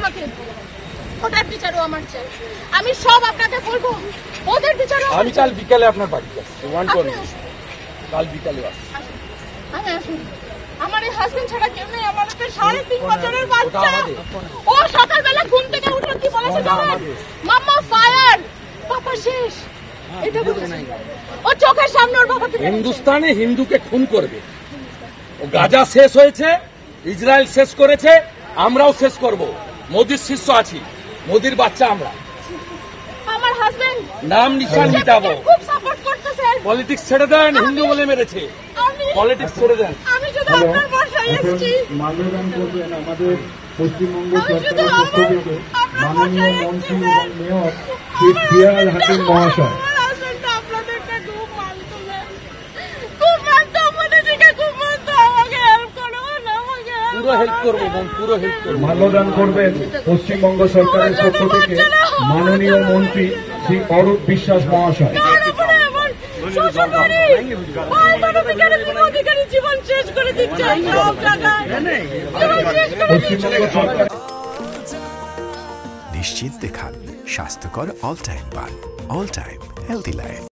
আমাকে, ওটার বিচারও আমার চাই। আমি সব আপনাকে বলবো, ওদের বিচারও। আমি কাল বিকালে আপনার বাড়িতে আসছি, কাল বিকালে আসছি। আমি আসুন, আমার এই হাজবেন্ড ছাড়া কেউ নেই, আমার একটা 3.5 বছরের বাচ্চা। ও সকালবেলা ঘুম থেকে উঠে কি বলেছে জানেন? মাম্মা ফায়ার, পাপা শেষ। এটা বলেছে। ও চোখের সামনে ওর বাবাকে হিন্দুস্তানে হিন্দুকে খুন করবে। ও গাজা শেষ হয়েছে, ইসরায়েল শেষ করেছে, আমরাও শেষ করব। মোদির শিষ্য আছি, মোদির বাচ্চা আমরা। আমার হাজবেন্ড নাম নিশান মিটাবো। খুব সাপোর্ট করতেছে। পলিটিক্স ছেড়ে দেন, হিন্দু বলে মেরেছে। পলিটিক্স ছেড়ে দেন। আমি যদি আপনার বাসায় এসেছি, মাল্যদান করবেন আমাদের পশ্চিমবঙ্গ সরকারের পক্ষ থেকে মাননীয় মন্ত্রী এবং মেয়র শ্রী ফিয়াজ হাকিম মহাশয়। আপনাদেরকে খুব মানতো না, খুব মানতো, আমাদের দিকে খুব মানতো। আমাকে হেল্প করো, আমাকে পুরো হেল্প করবো, পুরো হেল্প করবো। মাল্যদান করবেন পশ্চিমবঙ্গ সরকারের পক্ষ থেকে মাননীয় মন্ত্রী শ্রী অরূপ বিশ্বাস মহাশয়। জীবন শেষ করে দিচ্ছে সব জায়গায়। পশ্চিমবঙ্গ সরকার নিশ্চিন্তে খান স্বাস্থ্যকর অল টাইম পান। All time healthy life.